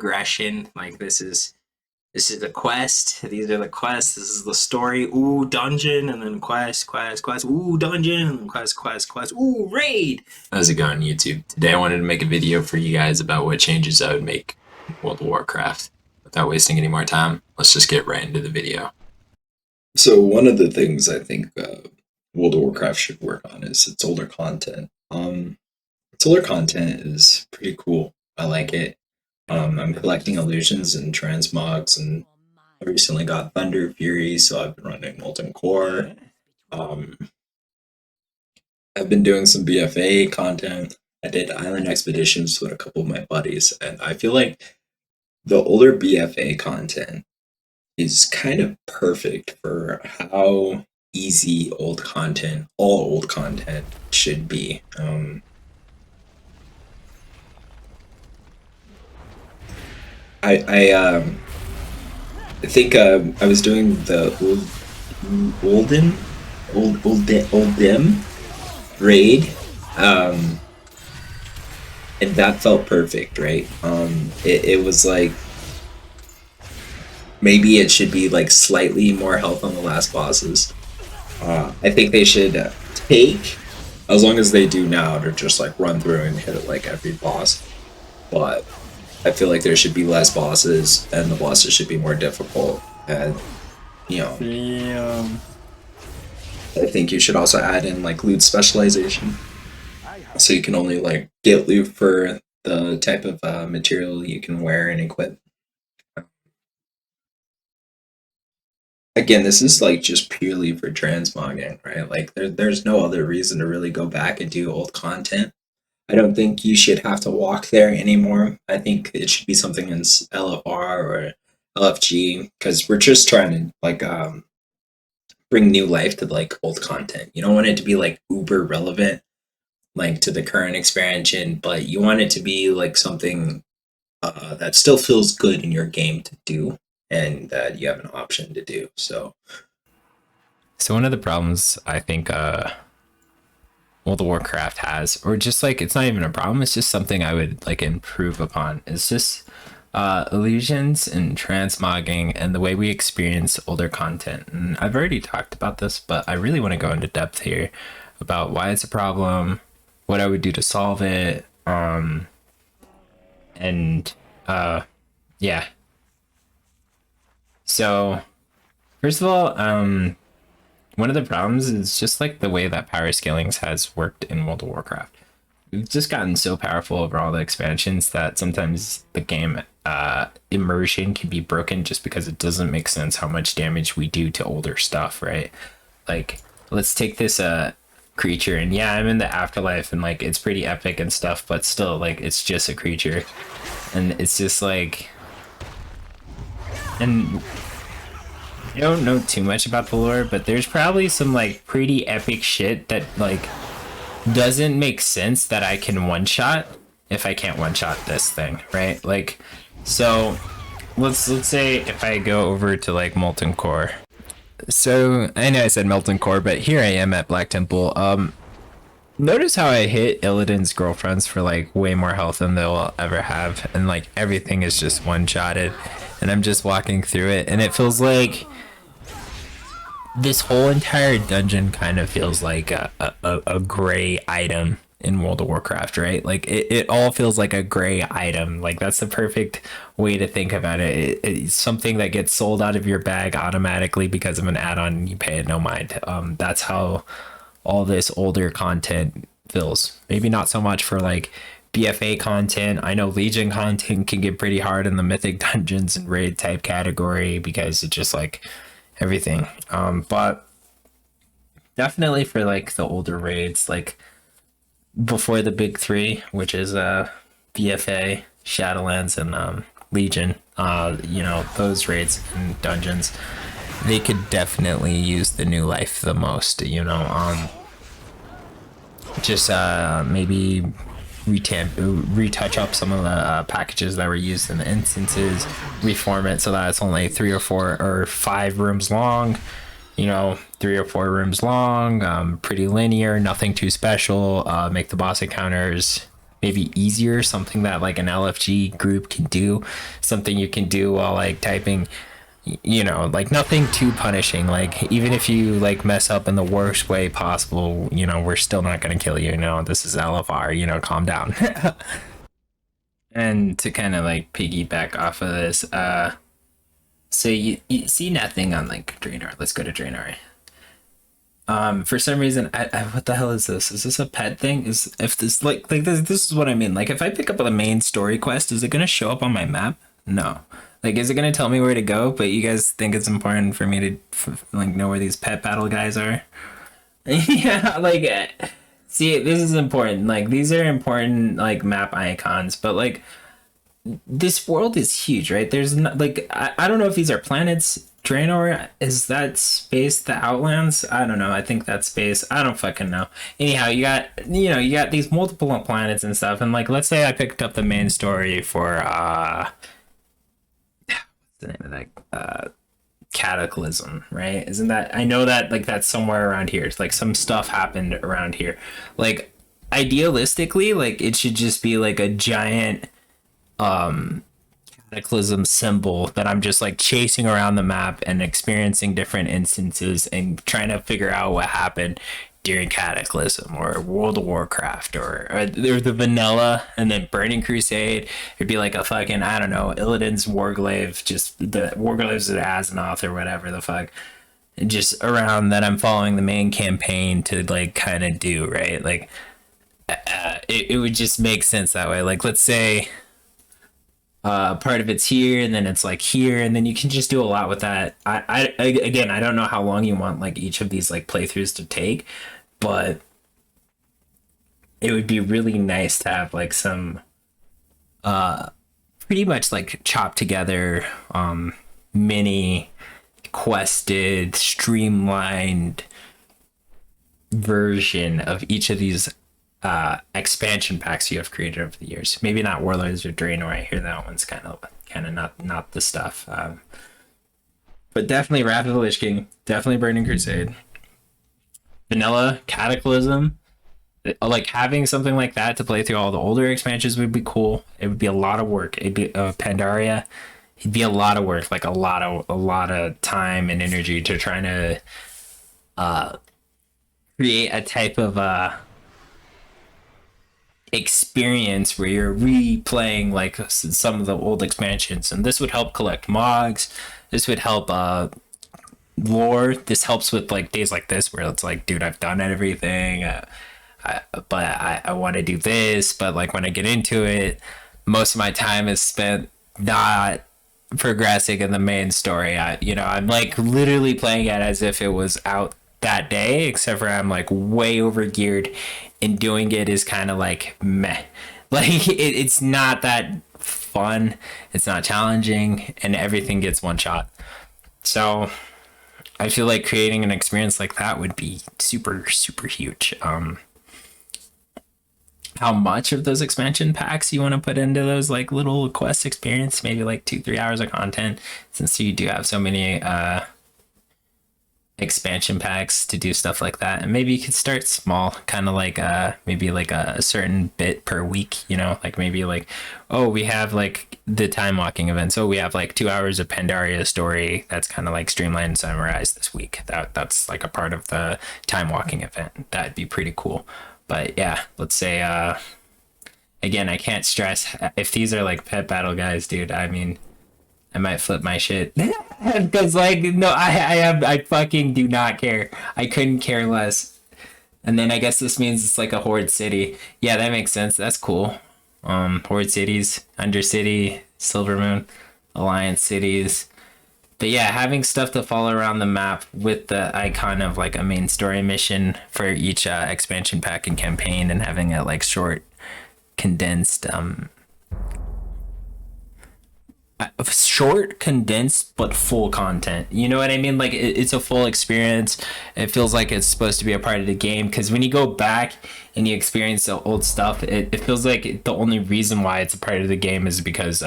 progression. Like this is a quest. These are the quests. This is the story. Ooh, dungeon, and then quest. Ooh, dungeon, and then quest. Ooh, raid. How's it going, YouTube? Today I wanted to make a video for you guys about what changes I would make in World of Warcraft. Without wasting any more time, let's just get right into the video. So one of the things I think World of Warcraft should work on is its older content. Its older content is pretty cool. I like it. I'm collecting illusions and transmogs, and I recently got Thunder Fury, so I've been running Molten Core. Um, I've been doing some BFA content. I did Island Expeditions with a couple of my buddies, and I feel like the older BFA content is kind of perfect for how easy all old content should be. I think I was doing the olden old dim raid, um, and that felt perfect, right? It was like maybe it should be like slightly more health on the last bosses. I think they should take, as long as they do now, to just like run through and hit like every boss. But I feel like there should be less bosses, and the bosses should be more difficult. And you know, Damn. I think you should also add in like loot specialization, so you can only like get loot for the type of material you can wear and equip. Again, this is like just purely for transmogging, right? Like there's no other reason to really go back and do old content. I don't think you should have to walk there anymore. I think it should be something in LFR or LFG, because we're just trying to like bring new life to like old content. You don't want it to be like uber relevant like to the current expansion, but you want it to be like something that still feels good in your game to do, and that you have an option to do. So one of the problems I think World of Warcraft has, or just like it's not even a problem, it's just something I would like improve upon, is just illusions and transmogging and the way we experience older content. And I've already talked about this, but I really want to go into depth here about why it's a problem, what I would do to solve it, and yeah. So first of all, one of the problems is just like the way that power scalings has worked in World of Warcraft. We've just gotten so powerful over all the expansions that sometimes the game immersion can be broken just because it doesn't make sense how much damage we do to older stuff, right? Like, let's take this creature, and yeah, I'm in the afterlife and like it's pretty epic and stuff, but still, like, it's just a creature. And it's just like, and I don't know too much about the lore, but there's probably some like pretty epic shit that like doesn't make sense that I can one shot if I can't one shot this thing, right? Like, so let's say if I go over to like Molten Core. So I know I said Molten Core, but here I am at Black Temple. Notice how I hit Illidan's girlfriends for like way more health than they'll ever have, and like everything is just one shotted, and I'm just walking through it, and it feels like this whole entire dungeon kind of feels like a gray item in World of Warcraft, right? Like it all feels like a gray item. Like that's the perfect way to think about it. It's something that gets sold out of your bag automatically because of an add-on and you pay it no mind. That's how all this older content feels. Maybe not so much for like BFA content. I know Legion content can get pretty hard in the mythic dungeons and raid type category because it's just like everything, but definitely for like the older raids, like before the big three, which is BFA, Shadowlands, and Legion, you know, those raids and dungeons, they could definitely use the new life the most, you know. Just maybe retouch up some of the packages that were used in the instances, reform it so that it's only 3 or 4 or 5 rooms long, you know, 3 or 4 rooms long, pretty linear, nothing too special. Make the boss encounters maybe easier, something that like an LFG group can do, something you can do while like typing, you know, like nothing too punishing. Like even if you like mess up in the worst way possible, you know, we're still not going to kill you. No, this is LFR, you know, calm down. And to kind of like piggyback off of this, so you see nothing on like Draenor. Let's go to Draenor. For some reason, I what the hell is this? Is this a pet thing? Is if this like this is what I mean. Like if I pick up the main story quest, is it gonna show up on my map? No. Like is it gonna tell me where to go? But you guys think it's important for me to like know where these pet battle guys are? Yeah, like see, this is important. Like these are important like map icons, but like this world is huge, right? There's not like I don't know if these are planets. Draenor, is that space the Outlands? I don't know. I think that's space. I don't fucking know. Anyhow, you got these multiple planets and stuff, and like let's say I picked up the main story for what's the name of that Cataclysm, right? Isn't that, I know that like that's somewhere around here. It's like some stuff happened around here. Like idealistically, like it should just be like a giant Cataclysm symbol that I'm just like chasing around the map and experiencing different instances and trying to figure out what happened during Cataclysm or World of Warcraft or the vanilla, and then Burning Crusade. It'd be like a fucking, I don't know, Illidan's Warglaive, just the Warglaives of Azeroth or whatever the fuck, and just around that I'm following the main campaign to like kind of do, right? Like it would just make sense that way. Like let's say part of it's here and then it's like here, and then you can just do a lot with that. I again, I don't know how long you want like each of these like playthroughs to take, but it would be really nice to have like some pretty much like chopped together mini quested streamlined version of each of these expansion packs you have created over the years. Maybe not Warlords or Draenor. I hear that one's kind of not the stuff. But definitely Wrath of the Lich King, definitely Burning Crusade, vanilla Cataclysm. Like having something like that to play through all the older expansions would be cool. It would be a lot of work. It'd be Pandaria. It'd be a lot of work, like a lot of time and energy to trying to create a type of experience where you're replaying like some of the old expansions, and this would help collect mods. This would help lore. This helps with like days like this where it's like, dude, I've done everything, but I want to do this, but like when I get into it, most of my time is spent not progressing in the main story. I'm like literally playing it as if it was out that day, except for I'm like way over geared, and doing it is kind of like meh. Like it's not that fun, it's not challenging, and everything gets one shot. So I feel like creating an experience like that would be super huge. How much of those expansion packs you want to put into those like little quest experience, maybe like 2-3 hours of content, since you do have so many expansion packs to do stuff like that. And maybe you could start small, kind of like maybe like a certain bit per week, you know, like maybe like, oh, we have like the time walking event, so we have like 2 hours of Pandaria story that's kind of like streamlined and summarized this week. That's like a part of the time walking event. That'd be pretty cool. But yeah, let's say again, I can't stress, if these are like pet battle guys, dude, I mean, I might flip my shit. Because like, no, I fucking do not care. I couldn't care less. And then I guess this means it's like a horde city. Yeah, that makes sense. That's cool. Horde cities, Undercity, Silvermoon, Alliance cities. But yeah, having stuff to follow around the map with the icon of like a main story mission for each expansion pack and campaign, and having it like short, condensed but full content, you know what I mean? Like it's a full experience. It feels like it's supposed to be a part of the game, because when you go back and you experience the old stuff, it feels like the only reason why it's a part of the game is because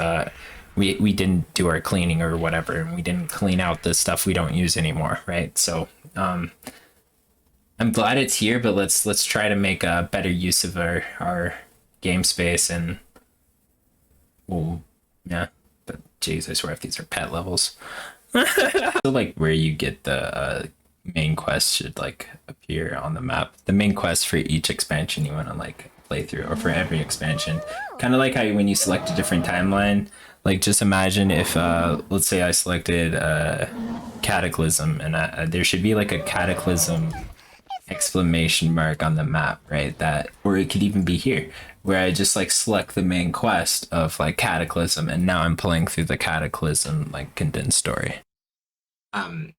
we didn't do our cleaning or whatever, and we didn't clean out the stuff we don't use anymore, right? So I'm glad it's here, but let's try to make a better use of our game space and well, yeah. But jeez, I swear if these are pet levels. So like where you get the main quest should like appear on the map. The main quest for each expansion you want to like play through, or for every expansion. Kind of like how when you select a different timeline. Like just imagine if let's say I selected Cataclysm, and there should be like a Cataclysm exclamation mark on the map, right? That, or it could even be here where I just like select the main quest of like Cataclysm, and now I'm playing through the Cataclysm like condensed story.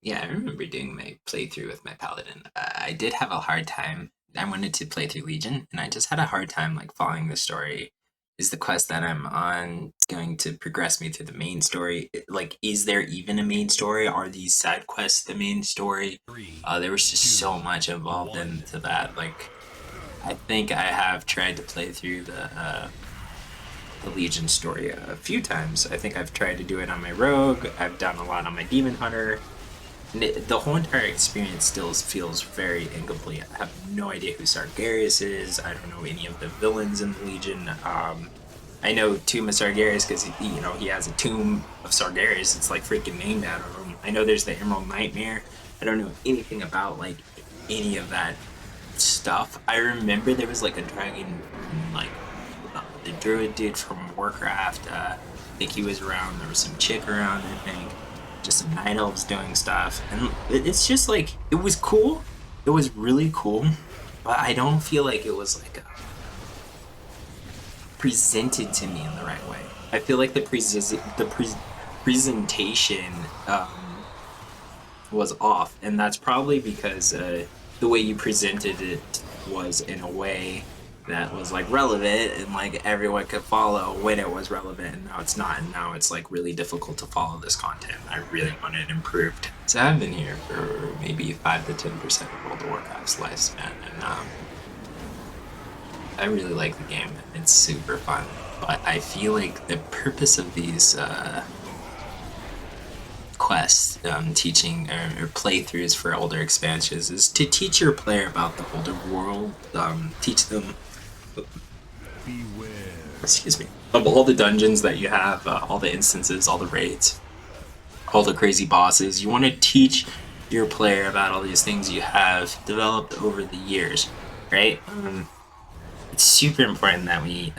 Yeah, I remember doing my playthrough with my paladin. I did have a hard time. I wanted to play through Legion, and I just had a hard time like following the story. Is the quest that I'm on going to progress me through the main story? Like, is there even a main story? Are these side quests the main story? There was just so much involved into that. Like, I think I have tried to play through the Legion story a few times. I think I've tried to do it on my rogue. I've done a lot on my demon hunter. And the whole entire experience still feels very incomplete. I have no idea who Sargeras is. I don't know any of the villains in the Legion. I know Tomb of Sargeras because he has a Tomb of Sargeras. It's like freaking named after him. I know there's the Emerald Nightmare. I don't know anything about like any of that stuff. I remember there was like a dragon, like the druid dude from Warcraft. I think he was around. There was some chick around, I think. Just some night elves doing stuff. And it's just like, it was cool. It was really cool. But I don't feel like it was like presented to me in the right way. I feel like the presentation was off. And that's probably because the way you presented it was in a way that was like relevant and like everyone could follow when it was relevant, and now it's not, and now it's like really difficult to follow this content. I really want it improved. So I've been here for maybe 5 to 10% of World of Warcraft's lifespan, and I really like the game. It's super fun, but I feel like the purpose of these quests, teaching or playthroughs for older expansions, is to teach your player about the older world, teach them, excuse me, of all the dungeons that you have, all the instances, all the raids, all the crazy bosses. You want to teach your player about all these things you have developed over the years, right? It's super important that we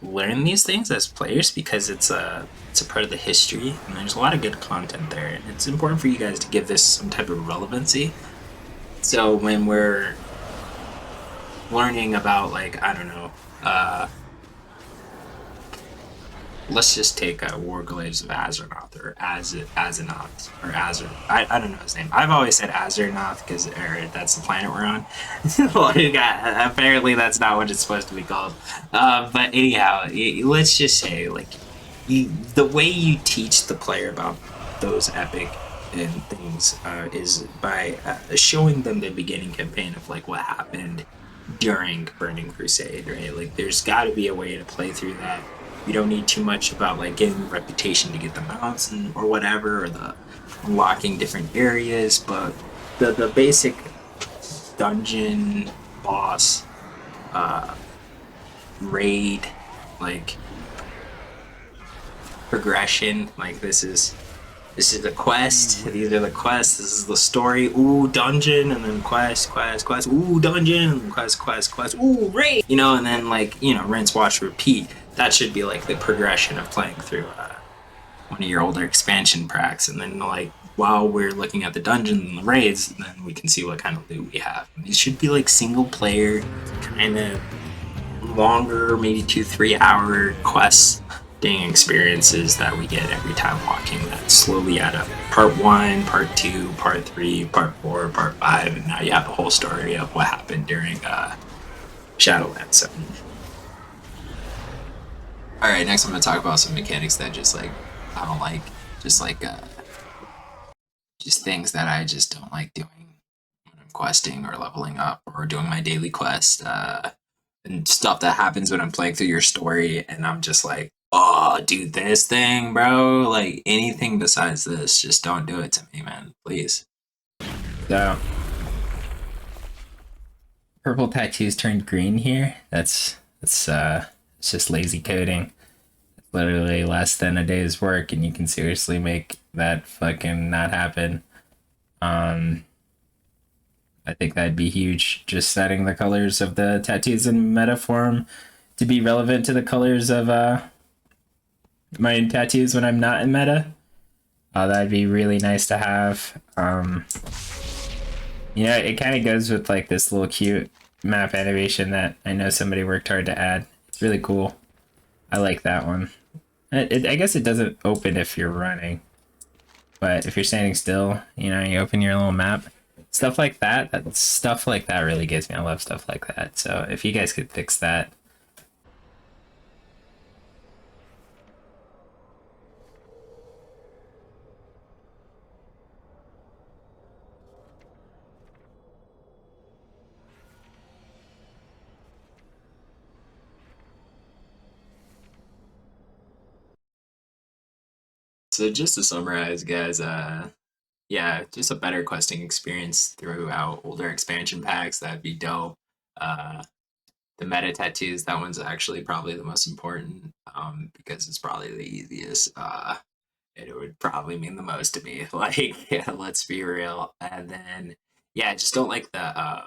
learn these things as players, because it's a part of the history, and there's a lot of good content there, and it's important for you guys to give this some type of relevancy. So when we're learning about, like, I don't know, let's just take Warglaives of Azernoth, or Azanoth, or Azur. I don't know his name. I've always said Azernoth because that's the planet we're on. Apparently that's not what it's supposed to be called. But anyhow, let's just say, like, the way you teach the player about those epic and things is by showing them the beginning campaign of like what happened during Burning Crusade, right? Like, there's got to be a way to play through that. You don't need too much about like getting reputation to get the mounts or whatever, or the unlocking different areas, but the basic dungeon boss raid, like, progression. Like, this is the quest, these are the quests, this is the story. Ooh, dungeon, and then quest. Ooh, dungeon, and then quest. Ooh, raid, and then, like, rinse, wash, repeat. That should be like the progression of playing through one of your older expansion packs. And then, like, while we're looking at the dungeons and the raids, then we can see what kind of loot we have. And these should be like single player, kind of longer, maybe 2-3 hour questing experiences that we get every time walking, that slowly add up. Part 1, part 2, part 3, part 4, part 5, and now you have the whole story of what happened during Shadowlands. So. Alright, next I'm going to talk about some mechanics that just, like, I don't like. Just things that I just don't like doing when I'm questing or leveling up or doing my daily quest. And stuff that happens when I'm playing through your story, and I'm just like, oh, do this thing, bro. Like, anything besides this, just don't do it to me, man. Please. So, purple tattoos turned green here. That's It's just lazy coding. It's literally less than a day's work, and you can seriously make that fucking not happen. I think that'd be huge. Just setting the colors of the tattoos in meta form to be relevant to the colors of my tattoos when I'm not in meta. That'd be really nice to have. It kind of goes with like this little cute map animation that I know somebody worked hard to add. It's really cool. I like that one. I guess it doesn't open if you're running, but if you're standing still, you open your little map. Stuff like that. Stuff like that really gets me. I love stuff like that. So if you guys could fix that. So just to summarize, guys, yeah, just a better questing experience throughout older expansion packs. That'd be dope. The meta tattoos, that one's actually probably the most important, because it's probably the easiest. And it would probably mean the most to me. Like, yeah, let's be real. And then, yeah, I just don't like the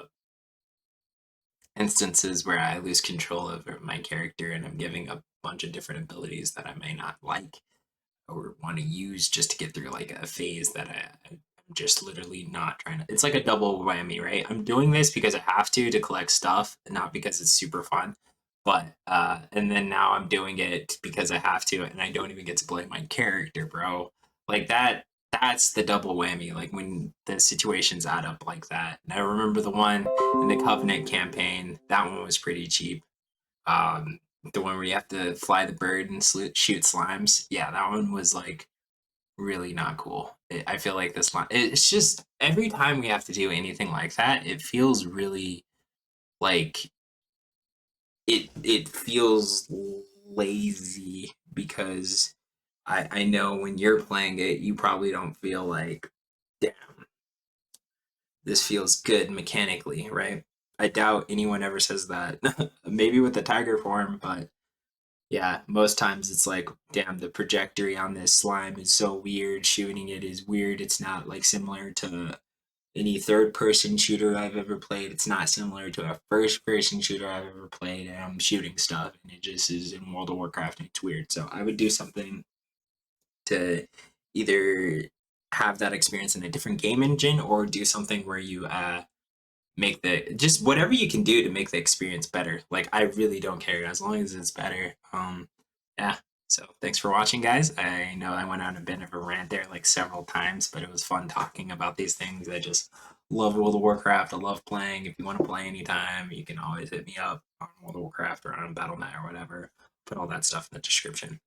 instances where I lose control over my character and I'm giving a bunch of different abilities that I may not like or want to use just to get through like a phase that I'm just literally not trying to. It's like a double whammy, right? I'm doing this because I have to collect stuff, not because it's super fun. But and then now I'm doing it because I have to, and I don't even get to play my character, bro. Like that. That's the double whammy. Like when the situations add up like that. And I remember the one in the Covenant campaign. That one was pretty cheap. Um, the one where you have to fly the bird and shoot slimes. Yeah, that one was like really not cool. I feel like this one. It's just every time we have to do anything like that, it feels really like it feels lazy because I know when you're playing it, you probably don't feel like, damn, this feels good mechanically, right? I doubt anyone ever says that. Maybe with the tiger form, but yeah, most times it's like, damn, the trajectory on this slime is so weird. Shooting it is weird. It's not like similar to any third person shooter I've ever played. It's not similar to a first person shooter I've ever played. And I'm shooting stuff and it just is in World of Warcraft and it's weird. So I would do something to either have that experience in a different game engine or do something where you make the just whatever you can do to make the experience better. Like I really don't care as long as it's better. Yeah. So thanks for watching, guys. I know I went on a bit of a rant there like several times, but it was fun talking about these things. I just love World of Warcraft. I love playing. If you want to play anytime, you can always hit me up on World of Warcraft or on Battle.net or whatever. Put all that stuff in the description.